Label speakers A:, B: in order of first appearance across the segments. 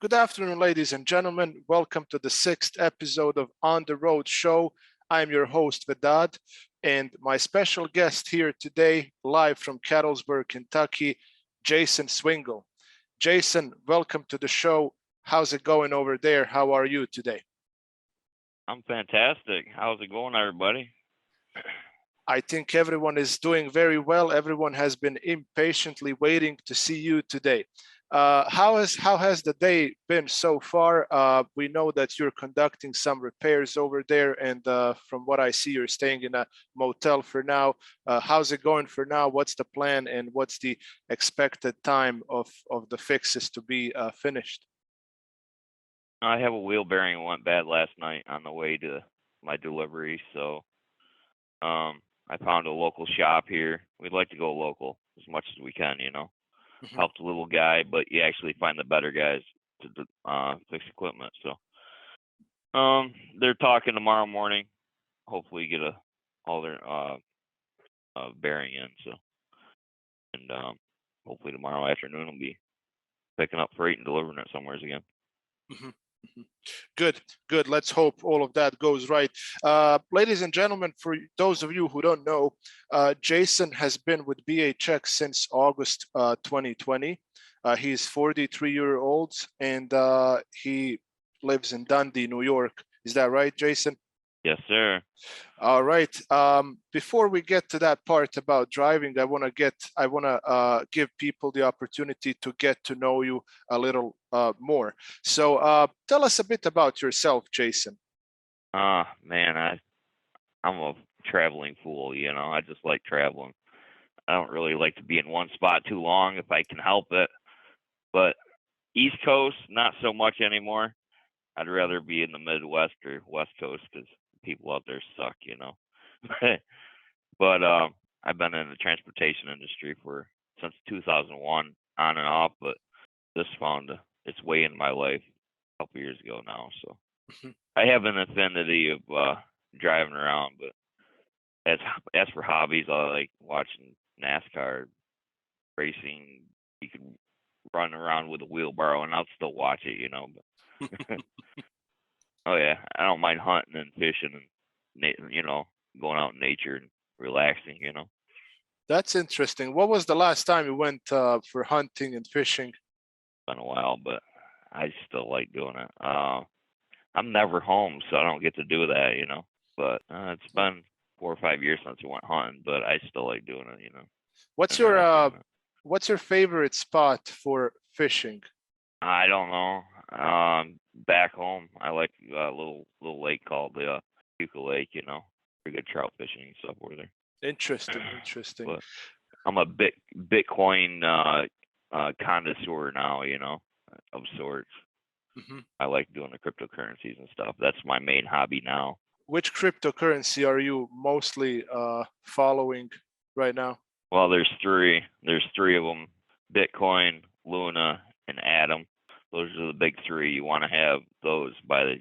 A: Good afternoon, ladies and gentlemen. Welcome to the 6th episode of On the Road Show. I'm your host, Vedad, and my special guest here today, live from Cattlesburg, Kentucky, Jason Swingle. Jason, welcome to the show. How's it going over there? How are you today?
B: I'm fantastic. How's it going, everybody?
A: I think everyone is doing very well. Everyone has been impatiently waiting to see you today. How has the day been so far? We know that you're conducting some repairs over there, and from what I see, you're staying in a motel for now. How's it going for now? What's the plan, and what's the expected time of the fixes to be finished?
B: I have a wheel bearing that went bad last night on the way to my delivery, so I found a local shop here. We'd like to go local as much as we can,
A: Mhm.
B: Help the little guy, but you actually find the better guys to fix equipment. So they're talking tomorrow morning. Hopefully get all their bearing in. So, and hopefully tomorrow afternoon will be picking up freight and delivering it somewhere again.
A: Mm-hmm. Good. Let's hope all of that goes right. Ladies and gentlemen, for those of you who don't know, Jason has been with BHX since August 2020. He's 43-year-old and he lives in Dundee, New York. Is that right, Jason?
B: Yes, sir.
A: All right. Before we get to that part about driving, I want to give people the opportunity to get to know you a little more. So tell us a bit about yourself, Jason.
B: Man, I'm a traveling fool. I just like traveling. I don't really like to be in one spot too long if I can help it. But East Coast, not so much anymore. I'd rather be in the Midwest or West Coast because people out there suck, But I've been in the transportation industry since 2001, on and off. But this found its way in my life a couple years ago now. So I have an affinity of driving around. But as for hobbies, I like watching NASCAR racing. You can run around with a wheelbarrow, and I'll still watch it, But oh yeah, I don't mind hunting and fishing and going out in nature and relaxing.
A: That's interesting. What was the last time you went for hunting and fishing?
B: It's been a while, but I still like doing it. I'm never home, so I don't get to do that, But it's been 4 or 5 years since I went hunting, but I still like doing it,
A: What's your favorite spot for fishing?
B: I don't know. Back home, I like a little lake called the Puka Lake. Pretty good trout fishing and stuff over there.
A: Interesting.
B: But I'm a Bitcoin connoisseur now, of sorts. Mm-hmm. I like doing the cryptocurrencies and stuff. That's my main hobby now.
A: Which cryptocurrency are you mostly following right now?
B: Well, there's three. There's three of them: Bitcoin, Luna, and Atom. Those are the big three. You want to have those by the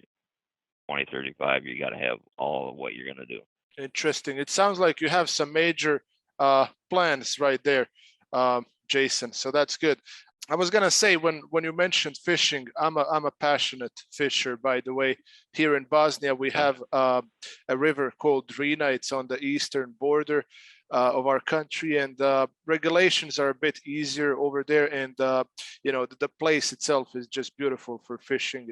B: 2035. You got to have all of what you're going to do.
A: Interesting. It sounds like you have some major plans right there, Jason. So that's good. I was gonna say when you mentioned fishing, I'm a passionate fisher. By the way, here in Bosnia we have a river called Drina. It's on the eastern border of our country, and regulations are a bit easier over there. And the place itself is just beautiful for fishing.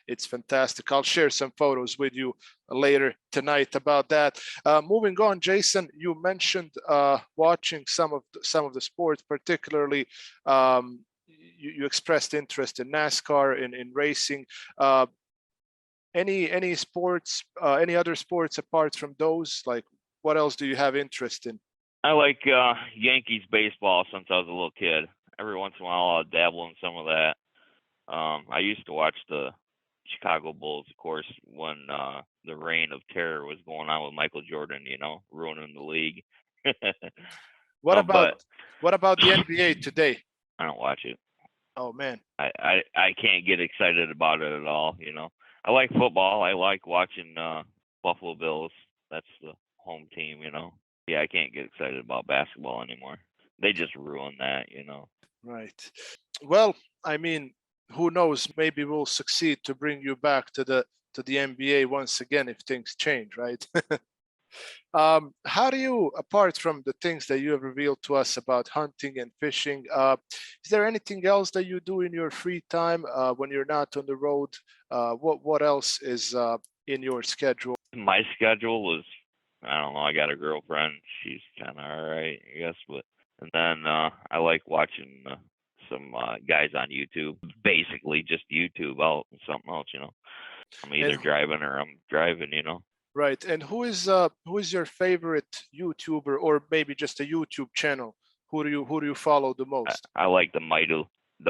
A: It's fantastic. I'll share some photos with you later tonight about that. Moving on, Jason, you mentioned watching some of the sports, particularly you expressed interest in NASCAR, in racing. Any sports, any other sports apart from those? Like, what else do you have interest in?
B: I like Yankees baseball since I was a little kid. Every once in a while, I'll dabble in some of that. I used to watch the Chicago Bulls, of course, when the reign of terror was going on with Michael Jordan, ruining the league.
A: What about the NBA today?
B: I don't watch it.
A: Oh man,
B: I can't get excited about it at all. I like football. I like watching Buffalo Bills. That's the home team. Yeah, I can't get excited about basketball anymore. They just ruined that,
A: Right. Well, I mean, who knows? Maybe we'll succeed to bring you back to the NBA once again if things change, right? How do you, apart from the things that you have revealed to us about hunting and fishing, is there anything else that you do in your free time when you're not on the road? What else is in your schedule?
B: My schedule is, I don't know, I got a girlfriend. She's kind of all right, I guess. But and then I like watching some guys on YouTube. Basically, just YouTube out and something else. I'm either
A: And
B: driving or I'm driving.
A: right. And who is your favorite YouTuber, or maybe just a YouTube channel? Who do you follow the most?
B: I like the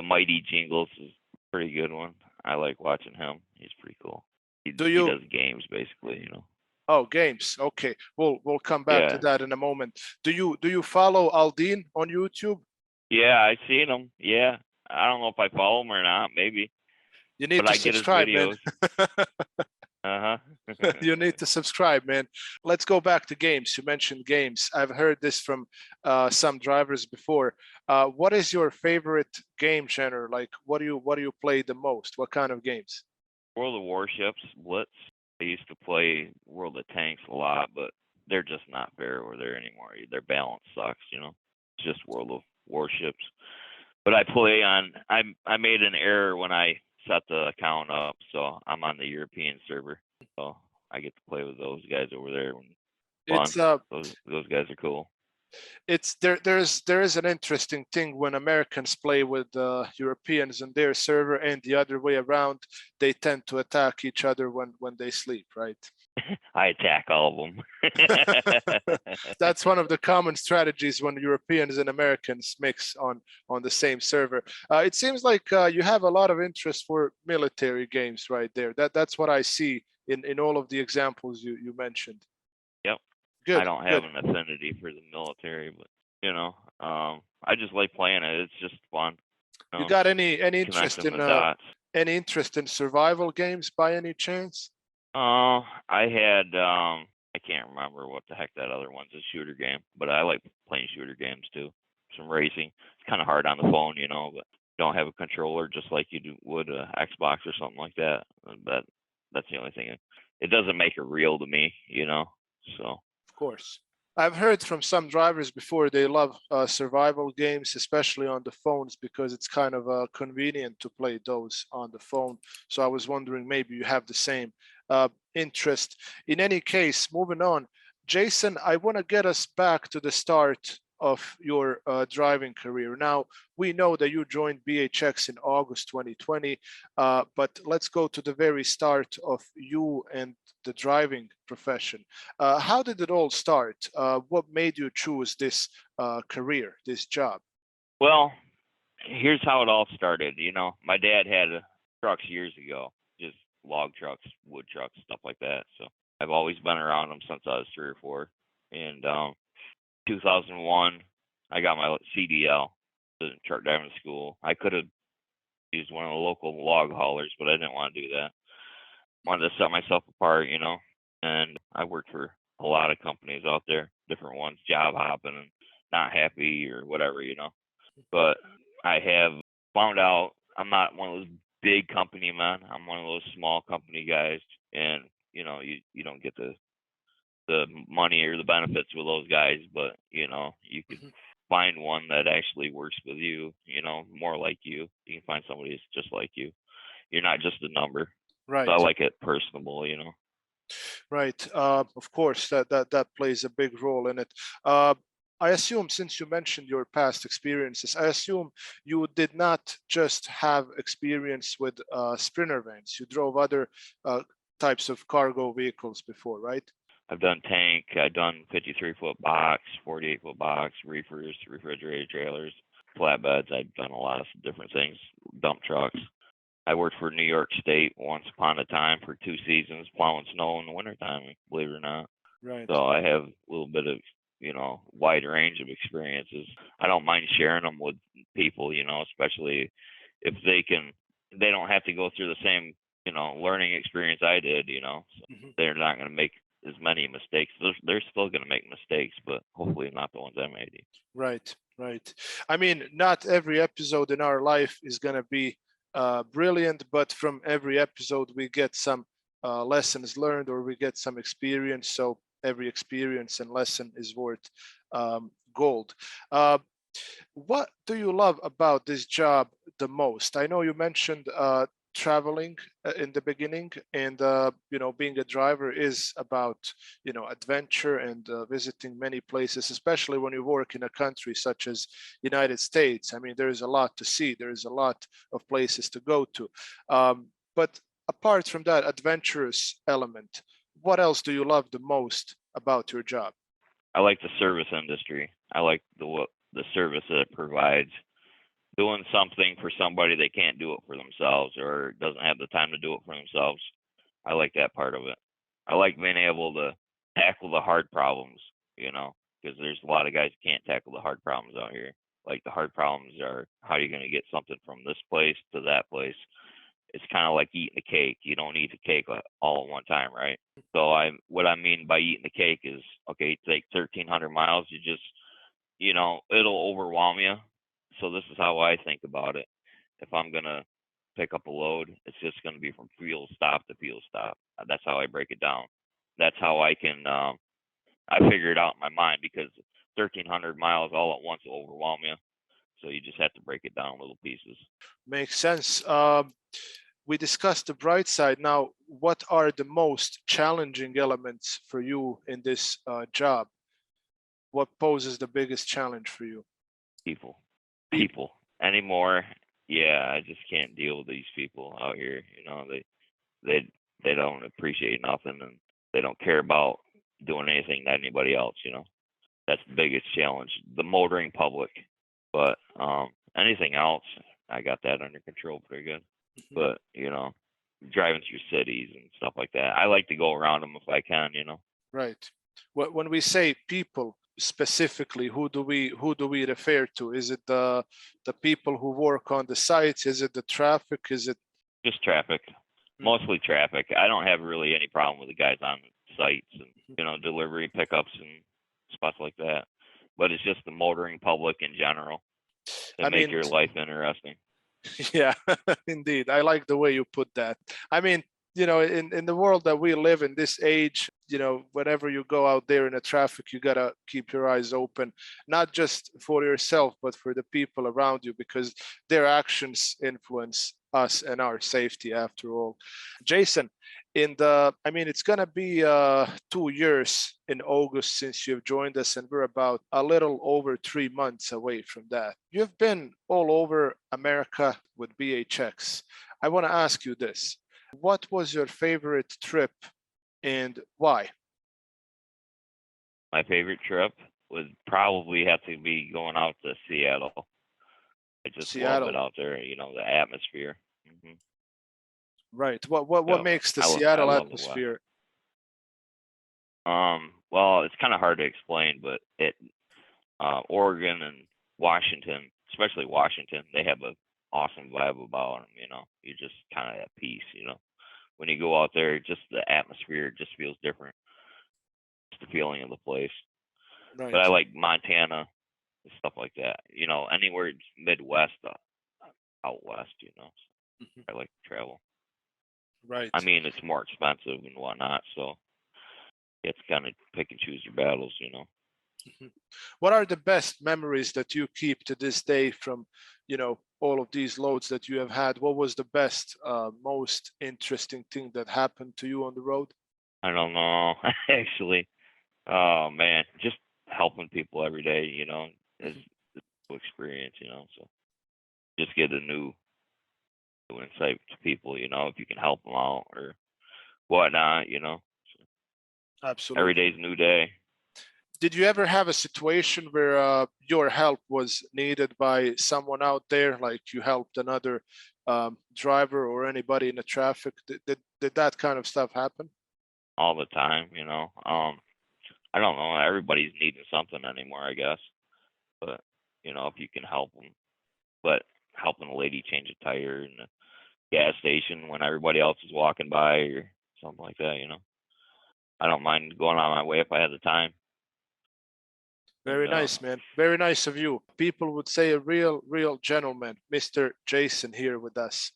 B: Mighty Jingles is a pretty good one. I like watching him. He's pretty cool. He
A: Do
B: he
A: you
B: does games basically.
A: Oh, games. Okay. We'll come back to
B: Yeah,
A: that in a moment. Do you follow Aldine on YouTube?
B: yeah, I seen him. Yeah, I don't know if I follow him or not. Maybe,
A: You need
B: but
A: to
B: I get his
A: subscribe, man.
B: videos. Uh huh.
A: You need to subscribe, man. Let's go back to games. You mentioned games. I've heard this from some drivers before. What is your favorite game genre? Like, what do you play the most? What kind of games?
B: World of Warships, Blitz. I used to play World of Tanks a lot, but they're just not fair over there anymore. Their balance sucks. It's just World of Warships. But I play on. I made an error when I set the account up, so I'm on the European server. So I get to play with those guys over there. Fun.
A: It's
B: Those guys are cool.
A: it's there is an interesting thing when Americans play with Europeans on their server, and the other way around. They tend to attack each other when they sleep, right?
B: I attack all of them.
A: That's one of the common strategies when Europeans and Americans mix on the same server. It seems like you have a lot of interest for military games right there. That's what I see in all of the examples you mentioned.
B: Yep. I
A: Good,
B: don't have
A: good.
B: an affinity for the military, but I just like playing it. It's just fun.
A: You got any interest
B: Connecting
A: in
B: the dots.
A: survival games by any chance?
B: I had I can't remember what the heck that other one's, a shooter game, but I like playing shooter games too. Some racing. It's kind of hard on the phone, but don't have a controller just like would a Xbox or something like that. But that's the only thing. It doesn't make it real to me. So
A: Of course. I've heard from some drivers before they love survival games, especially on the phones, because it's kind of convenient to play those on the phone. So I was wondering maybe you have the same interest. In any case, moving on, Jason, I want to get us back to the start of your driving career. Now, we know that you joined BHX in August 2020, but let's go to the very start of you and the driving profession. How did it all start? What made you choose this career, this job?
B: well, here's how it all started. My dad had trucks years ago, just log trucks, wood trucks, stuff like that. So I've always been around them since I was 3 or 4. And 2001, I got my CDL, the truck driving school. I could have used one of the local log haulers, but I didn't want to do that. Wanted to set myself apart. And I worked for a lot of companies out there, different ones, job hopping and not happy or whatever. But I have found out I'm not one of those big company men. I'm one of those small company guys, and you don't get the money or the benefits with those guys, but you could find one that actually works with you, more like you. You can find somebody that's just like you. You're not just a number. So I
A: Right.
B: like it personable.
A: Right. Of course, that plays a big role in it. I assume, since you mentioned your past experiences, I assume you did not just have experience with sprinter vans. You drove other types of cargo vehicles before, right?
B: I've done tank, I've done 53-foot box, 48-foot box, reefers, refrigerated trailers, flatbeds. I've done a lot of different things, dump trucks. I worked for New York State once upon a time for 2 seasons, plowing snow in the wintertime, believe it or not.
A: Right.
B: So I have a little bit of, wide range of experiences. I don't mind sharing them with people, especially if they don't have to go through the same, learning experience I did, so
A: Mhm.
B: they're not going to make as many mistakes. They're still going to make mistakes, but hopefully not the ones I made.
A: Right, right. I mean, not every episode in our life is going to be brilliant, but from every episode we get some lessons learned, or we get some experience. So every experience and lesson is worth gold. What do you love about this job the most? I know you mentioned traveling in the beginning, and being a driver is about adventure and visiting many places, especially when you work in a country such as United States. I mean, there is a lot to see, there is a lot of places to go to, but apart from that adventurous element, what else do you love the most about your job?
B: I like the service industry. I like the service that it provides. Doing something for somebody that can't do it for themselves or doesn't have the time to do it for themselves. I like that part of it. I like being able to tackle the hard problems, because there's a lot of guys who can't tackle the hard problems out here. Like the hard problems are, how are you going to get something from this place to that place? It's kind of like eating a cake. You don't eat the cake all at one time, right? So what I mean by eating the cake is, okay, take 1,300 miles. You just, it'll overwhelm you. So this is how I think about it. If I'm gonna pick up a load, it's just gonna be from fuel stop to fuel stop. That's how I break it down. That's how I can. I figure it out in my mind, because 1,300 miles all at once will overwhelm you. So you just have to break it down little pieces.
A: Makes sense. We discussed the bright side. Now, what are the most challenging elements for you in this job? What poses the biggest challenge for you?
B: People anymore. Yeah, I just can't deal with these people out here. They don't appreciate nothing, and they don't care about doing anything to anybody else. That's the biggest challenge. The motoring public, but anything else, I got that under control pretty good. But driving through cities and stuff like that, I like to go around them if I can.
A: Right. When we say people specifically, who do we refer to? Is it the people who work on the sites? Is it the traffic? Is it
B: just traffic? Mostly traffic. I don't have really any problem with the guys on sites and delivery pickups and stuff like that. But it's just the motoring public in general that make your life interesting.
A: Yeah, indeed. I like the way you put that. I mean, in the world that we live in, this age, whenever you go out there in the traffic, you gotta keep your eyes open, not just for yourself, but for the people around you, because their actions influence us and our safety after all. Jason, it's gonna be 2 years in August since you've joined us, and we're about a little over 3 months away from that. You've been all over America with BHX. I want to ask you this. What was your favorite trip and why?
B: My favorite trip would probably have to be going out to Seattle. I just love it out there, the atmosphere. Mm-hmm.
A: Right. What makes the Seattle atmosphere?
B: Well, it's kind of hard to explain, but Oregon and Washington, especially Washington, they have an awesome vibe about them. You're just kind of at peace. When you go out there, just the atmosphere just feels different. It's the feeling of the place. Right. But I like Montana and stuff like that. Anywhere Midwest, out west. Mm-hmm. I like to travel.
A: Right.
B: I mean, it's more expensive and whatnot, so it's kind of pick and choose your battles.
A: Mm-hmm. What are the best memories that you keep to this day from, all of these loads that you have had? What was the best, most interesting thing that happened to you on the road?
B: I don't know, actually. Oh man, just helping people every day, is a experience, so just get a new insight to people, if you can help them out or whatnot,
A: Absolutely.
B: Every day's a new day.
A: Did you ever have a situation where your help was needed by someone out there, like you helped another driver or anybody in the traffic? Did that kind of stuff happen?
B: All the time, I don't know. Everybody's needing something anymore, I guess. But, if you can help them. But helping a lady change a tire in the gas station when everybody else is walking by or something like that, I don't mind going on my way if I have the time.
A: Very nice, man. Very nice of you. People would say a real gentleman, Mr. Jason here with us.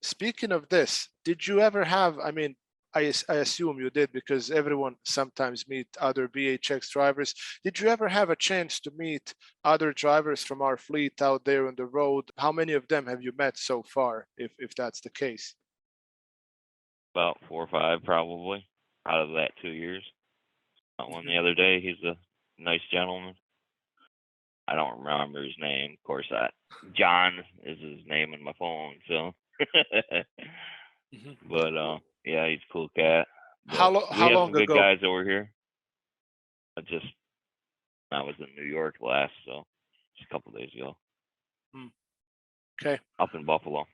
A: Speaking of this, did you ever have, I mean, I assume you did because everyone sometimes meet other BHX drivers. Did you ever have a chance to meet other drivers from our fleet out there on the road? How many of them have you met so far, if that's the case?
B: About 4 or 5 probably out of that 2 years. One the other day, he's a nice gentleman. I don't remember his name. Of course, John is his name in my phone, so. But yeah, he's a cool cat.
A: How
B: we have
A: long
B: some good
A: ago?
B: guys over here. I was in New York last, so just a couple days ago.
A: Okay.
B: Up in Buffalo.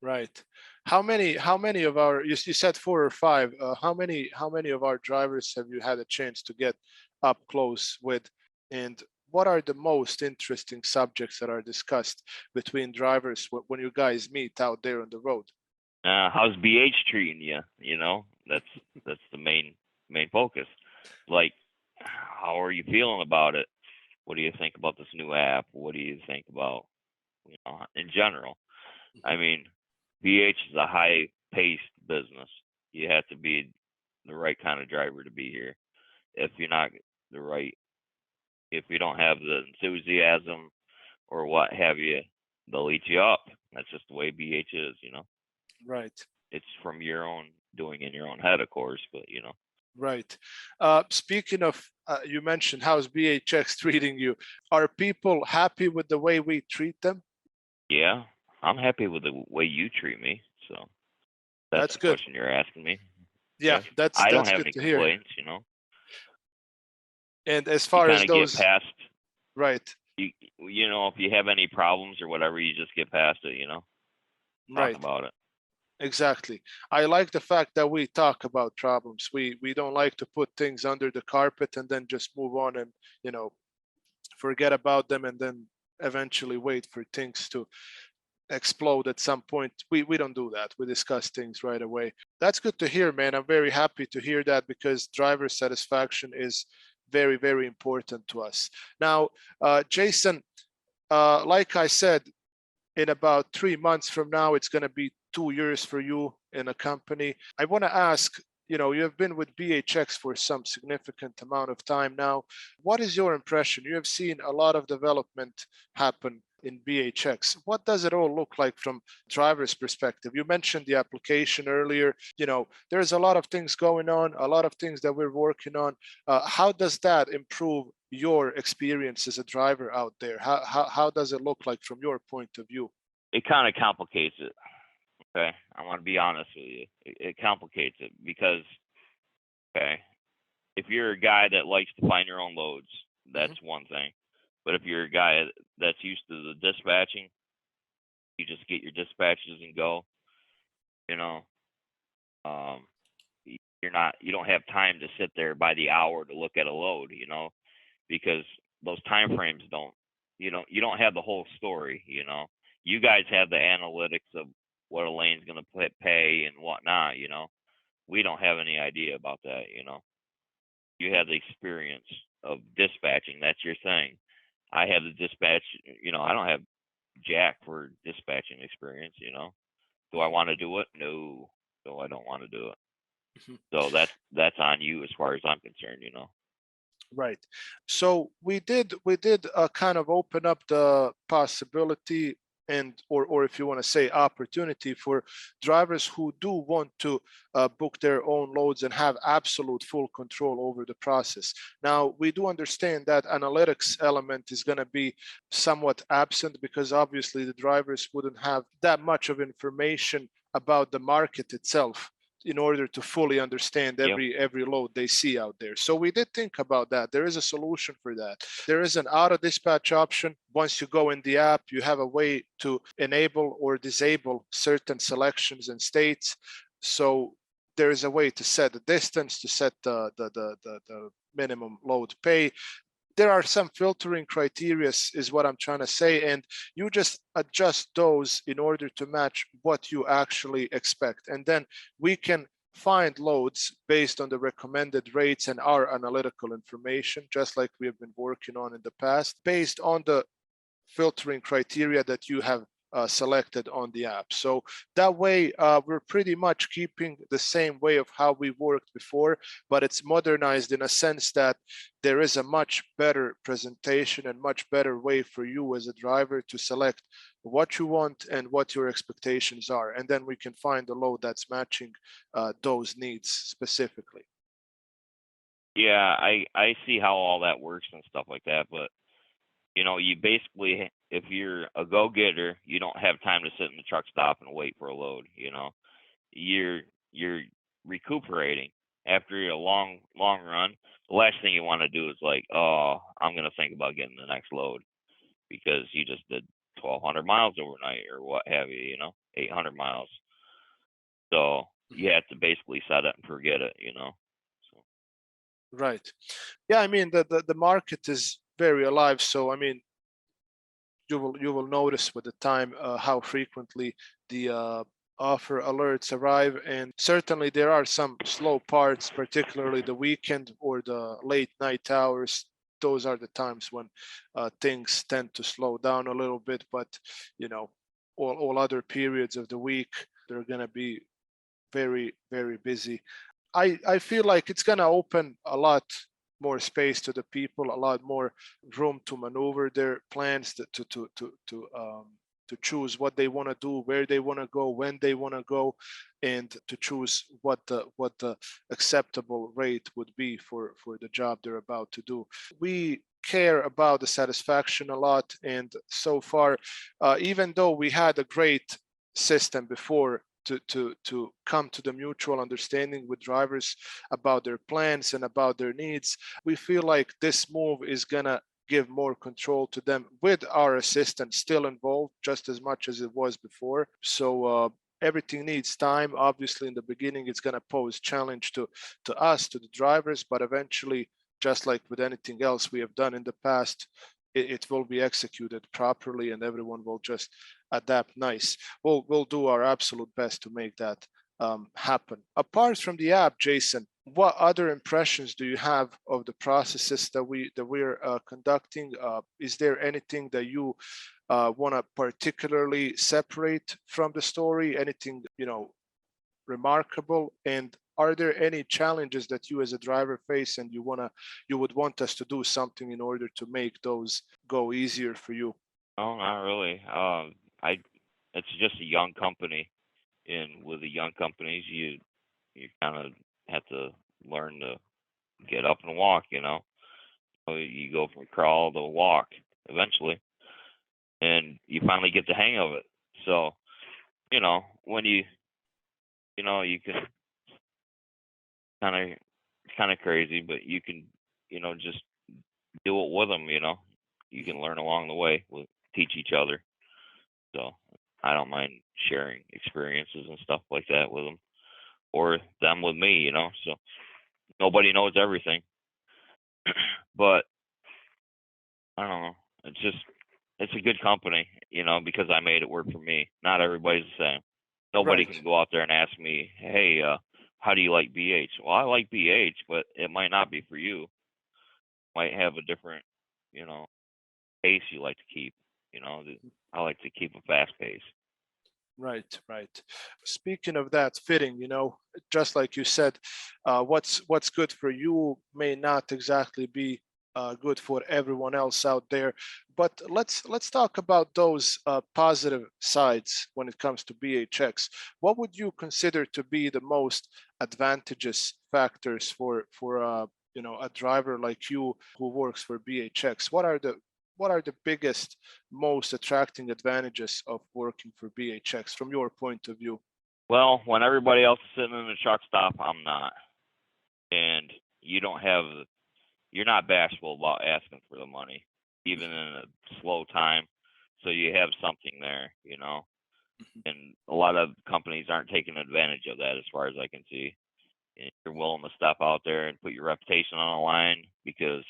A: Right. How many of our, you said 4 or 5, how many of our drivers have you had a chance to get up close with, and what are the most interesting subjects that are discussed between drivers when you guys meet out there on the road?
B: How's BH treating you? You know, that's the main focus. Like, how are you feeling about it? What do you think about this new app? What do you think about, you know, in general? I mean, BH is a high-paced business. You have to be the right kind of driver to be here. If you're not if you don't have the enthusiasm or what have you, they'll eat you up. That's just the way BH is, you know.
A: Right.
B: It's from your own doing in your own head, of course, but you know.
A: Right. Speaking of, you mentioned how's BHX treating you. Are people happy with the way we treat them?
B: Yeah, I'm happy with the way you treat me. So that's the
A: good.
B: question you're asking me.
A: Yeah,
B: I don't have
A: good
B: any
A: to hear.
B: complaints, you know.
A: And as far as those,
B: get past,
A: right?
B: You know, if you have any problems or whatever, you just get past it. You know, talk about it.
A: Exactly. I like the fact that we talk about problems. We don't like to put things under the carpet and then just move on and, you know, forget about them and then eventually wait for things to explode at some point. We don't do that. We discuss things right away. That's good to hear, man. I'm very happy to hear that because driver satisfaction is very important to us. Now, Jason, like I said, in about 3 months from now, it's going to be 2 years for you in a company. I want to ask, you know, you have been with BHX for some significant amount of time now. What is your impression? You have seen a lot of development happen in BHX. What does it all look like from driver's perspective? You mentioned the application earlier. You know, there's a lot of things going on, a lot of things that we're working on. How does that improve your experience as a driver out there? How does it look like from your point of view?
B: It kind of complicates it. Okay, I want to be honest with you. It complicates it because, okay, if you're a guy that likes to find your own loads, that's one thing. But if you're a guy that's used to the dispatching, you just get your dispatches and go. You know, you don't have time to sit there by the hour to look at a load. You know, because those time frames you don't have the whole story. You know, you guys have the analytics of what a lane's going to pay and whatnot. You know, we don't have any idea about that. You know, you have the experience of dispatching. That's your thing. I have the dispatch. You know, I don't have jack for dispatching experience. You know, do I want to do it? No. So I don't want to do it. So that's on you as far as I'm concerned. You know.
A: Right. So we did kind of open up the possibility and or if you want to say opportunity for drivers who do want to book their own loads and have absolute full control over the process. Now, we do understand that analytics element is going to be somewhat absent because obviously the drivers wouldn't have that much of information about the market itself in order to fully understand every load they see out there. So we did think about that. There is a solution for that. There is an auto dispatch option. Once you go in the app, you have a way to enable or disable certain selections and states. So there is a way to set the distance, to set the minimum load pay. There are some filtering criteria is what I'm trying to say, and you just adjust those in order to match what you actually expect, and then we can find loads based on the recommended rates and our analytical information, just like we have been working on in the past, based on the filtering criteria that you have selected on the app. So that way, we're pretty much keeping the same way of how we worked before, but it's modernized in a sense that there is a much better presentation and much better way for you as a driver to select what you want and what your expectations are. And then we can find a load that's matching those needs specifically.
B: Yeah, I see how all that works and stuff like that, but you basically, if you're a go-getter, you don't have time to sit in the truck stop and wait for a load. You're recuperating after a long run. The last thing you want to do is like, oh, I'm gonna think about getting the next load because you just did 1,200 miles overnight or what have you. 800 miles. So you have to basically set it and forget it. So.
A: Right. Yeah, I mean the market is very alive. So I mean, you will notice with the time how frequently the offer alerts arrive, and certainly there are some slow parts, particularly the weekend or the late night hours. Those are the times when things tend to slow down a little bit, but all other periods of the week they're going to be very, very busy. I feel like it's going to open a lot more space to the people, a lot more room to maneuver their plans, to choose what they want to do, where they want to go, when they want to go, and to choose what the acceptable rate would be for the job they're about to do. We care about the satisfaction a lot, and so far, even though we had a great system before to come to the mutual understanding with drivers about their plans and about their needs, we feel like this move is gonna give more control to them with our assistant still involved just as much as it was before. So everything needs time. Obviously, in the beginning, it's going to pose challenge to us, to the drivers, but eventually, just like with anything else we have done in the past, it will be executed properly and everyone will just adapt nice. We'll do our absolute best to make that happen. Apart from the app, Jason, what other impressions do you have of the processes that we're conducting? Is there anything that you want to particularly separate from the story? Anything remarkable? And are there any challenges that you as a driver face and you would want us to do something in order to make those go easier for you?
B: No, not really. It's just a young company, and with the young companies, you kind of have to learn to get up and walk. So you go from crawl to walk eventually, and you finally get the hang of it. So, when you can kind of crazy, but you can, just do it with them. You can learn along the way. We'll teach each other. So I don't mind sharing experiences and stuff like that with them, or them with me. So nobody knows everything, but I don't know. It's a good company, because I made it work for me. Not everybody's the same. Nobody
A: Right.
B: can go out there and ask me, hey, how do you like BH? Well, I like BH, but it might not be for you. Might have a different, pace you like to keep. I like to keep a fast pace.
A: Right, right. Speaking of that fitting, just like you said, what's good for you may not exactly be good for everyone else out there. But let's talk about those positive sides when it comes to BHX. What would you consider to be the most advantageous factors for a driver like you who works for BHX? What are the biggest, most attracting advantages of working for BHX from your point of view?
B: Well, when everybody else is sitting in the truck stop, I'm not. And you're not bashful about asking for the money, even in a slow time. So you have something there, and a lot of companies aren't taking advantage of that as far as I can see. And you're willing to step out there and put your reputation on the line because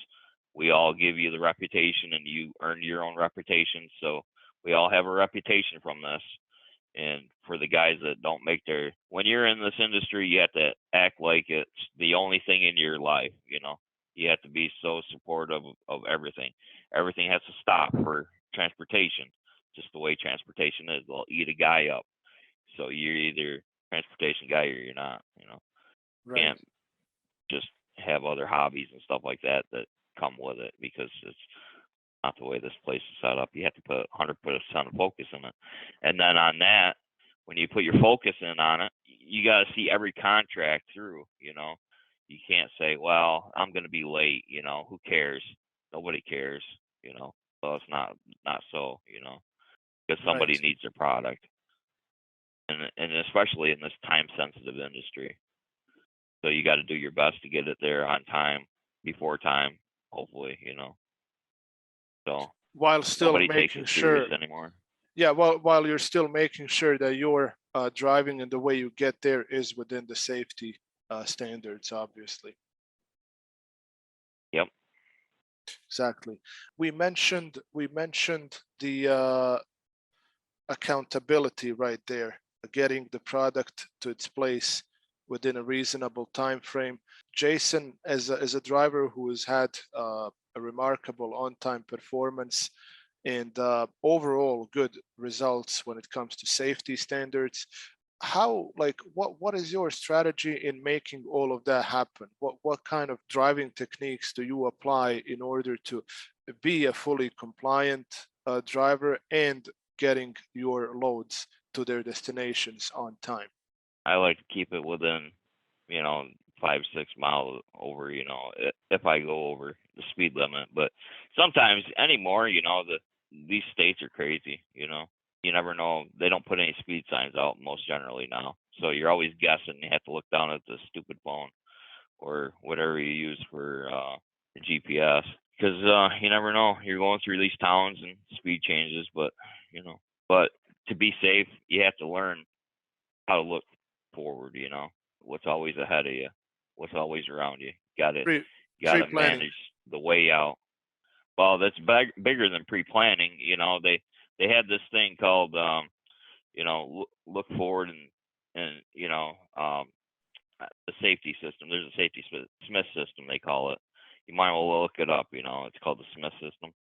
B: we all give you the reputation and you earned your own reputation. So we all have a reputation from this. And for the guys that don't make their, when you're in this industry, you have to act like it's the only thing in your life, you know. You have to be so supportive of everything. Everything has to stop for transportation. Just the way transportation is, they'll eat a guy up. So you're either transportation guy or you're not, you know.
A: Right.
B: Can't just have other hobbies and stuff like that that come with it, because it's not the way this place is set up. You have to put 100% of focus in it. And then on that, when you put your focus in on it, you got to see every contract through, you know. You can't say, well, I'm going to be late, you know, who cares? Nobody cares, you know. So it's not so, you know, because somebody
A: Right.
B: needs their product. And especially in this time sensitive industry. So you got to do your best to get it there on time, before time, hopefully, you know. So
A: While still
B: nobody takes
A: making
B: it serious
A: sure,
B: anymore.
A: yeah, while you're still making sure that your driving and the way you get there is within the safety standards, obviously.
B: Yep.
A: Exactly. We mentioned the accountability right there, getting the product to its place within a reasonable time frame. Jason, as a driver who has had a remarkable on-time performance and overall good results when it comes to safety standards, how, like, what is your strategy in making all of that happen? What kind of driving techniques do you apply in order to be a fully compliant driver and getting your loads to their destinations on time?
B: I like to keep it within, you know, 5-6 miles over, you know, if I go over the speed limit. But sometimes anymore, you know, these states are crazy, you know. You never know. They don't put any speed signs out most generally now. So you're always guessing. You have to look down at the stupid phone or whatever you use for the GPS, because you never know. You're going through these towns and speed changes, but you know, but to be safe, you have to learn how to look forward, you know, what's always ahead of you, what's always around you.
A: Pre
B: Got to
A: pre-planning.
B: manage the way out. Well, that's bigger than pre-planning. You know, they had this thing called, you know, look forward and you know, the safety system. There's a safety Smith system, they call it. You might well look it up. You know, it's called the Smith system.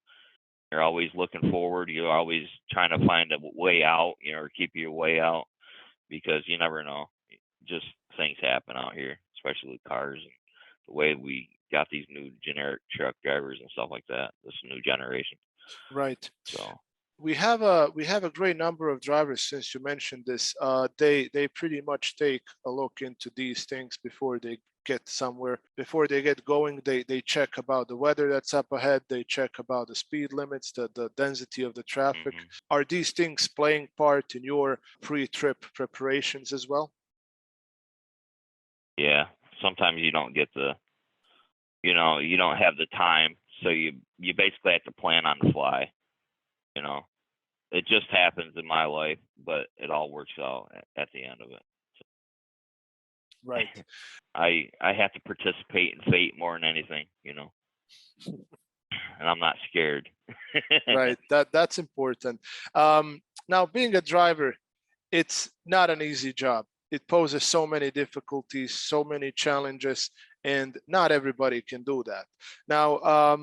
B: You're always looking forward. You're always trying to find a way out, you know, or keep your way out, because you never know. Just things happen out here, especially with cars and the way we got these new generic truck drivers and stuff like that. This new generation.
A: Right.
B: So
A: We have a great number of drivers. Since you mentioned this, they pretty much take a look into these things before they get somewhere. Before they get going, they check about the weather that's up ahead. They check about the speed limits, the density of the traffic.
B: mhm.
A: Are these things playing part in your pre-trip preparations as well?
B: Yeah, sometimes you don't get the, you know, you don't have the time, so you basically have to plan on the fly. You know, it just happens in my life, but it all works out at the end of it.
A: Right.
B: I have to participate in fate more than anything, you know, and I'm not scared.
A: Right. That's important. Now, being a driver, it's not an easy job. It poses so many difficulties, so many challenges, and not everybody can do that. Now,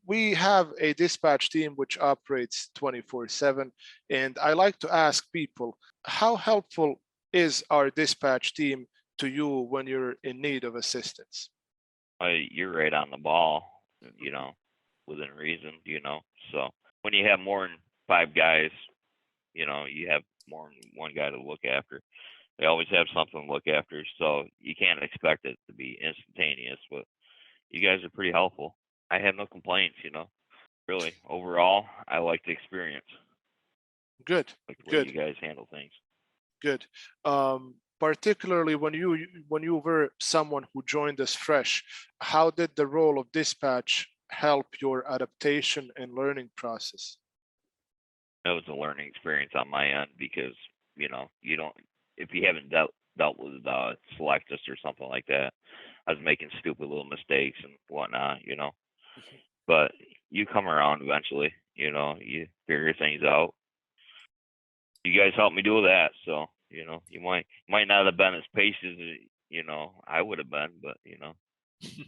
A: we have a dispatch team which operates 24/7, and I like to ask people, how helpful is our dispatch team to you when you're in need of assistance?
B: You're right on the ball, you know, within reason, you know. So when you have more than 5 guys, you know, you have more than one guy to look after. They always have something to look after, so you can't expect it to be instantaneous. But you guys are pretty helpful. I have no complaints, you know. Really, overall, I like the experience,
A: Good,
B: like the way
A: good,
B: you guys handle things.
A: good. Particularly when you were someone who joined us fresh, how did the role of dispatch help your adaptation and learning process?
B: It was a learning experience on my end, because you know, you don't, if you haven't dealt with Selectus or something like that. I was making stupid little mistakes and whatnot, you know. But you come around eventually, you know. You figure things out. you guys helped me do that. So, you know, you might not have been as patient as, you know, I would have been, but, you know, you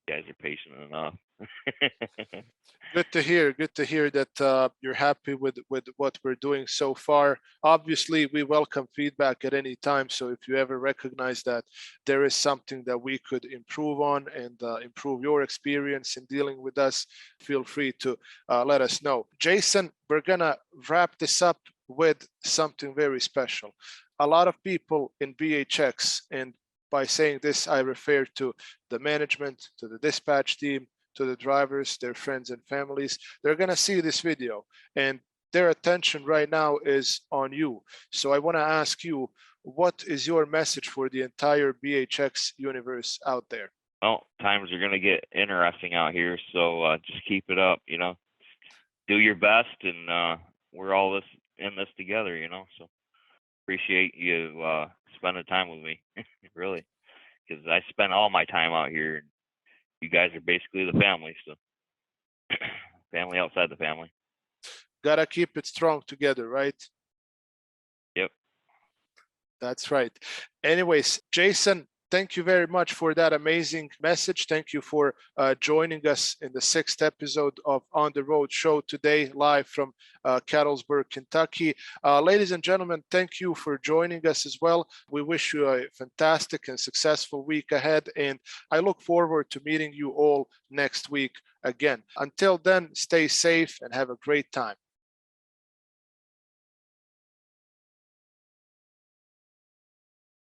B: guys are patient enough.
A: Good to hear. Good to hear that you're happy with what we're doing so far. Obviously, we welcome feedback at any time. So if you ever recognize that there is something that we could improve on and improve your experience in dealing with us, feel free to let us know. Jason, we're gonna wrap this up with something very special. A lot of people in BHX, and by saying this, I refer to the management, to the dispatch team, to the drivers, their friends and families. They're going to see this video and their attention right now is on you. So I want to ask you, what is your message for the entire BHX universe out there?
B: Well, times are going to get interesting out here. So just keep it up, you know, do your best, and we're all in this together, you know. So appreciate you spending time with me, really, because I spend all my time out here. You guys are basically the family, so family outside the family.
A: Gotta keep it strong together, right?
B: Yep.
A: That's right. Anyways, Jason, thank you very much for that amazing message. Thank you for joining us in the 6th episode of On the Road Show today, live from Cattlesburg, Kentucky. Ladies and gentlemen, thank you for joining us as well. We wish you a fantastic and successful week ahead, and I look forward to meeting you all next week again. Until then, stay safe and have a great time.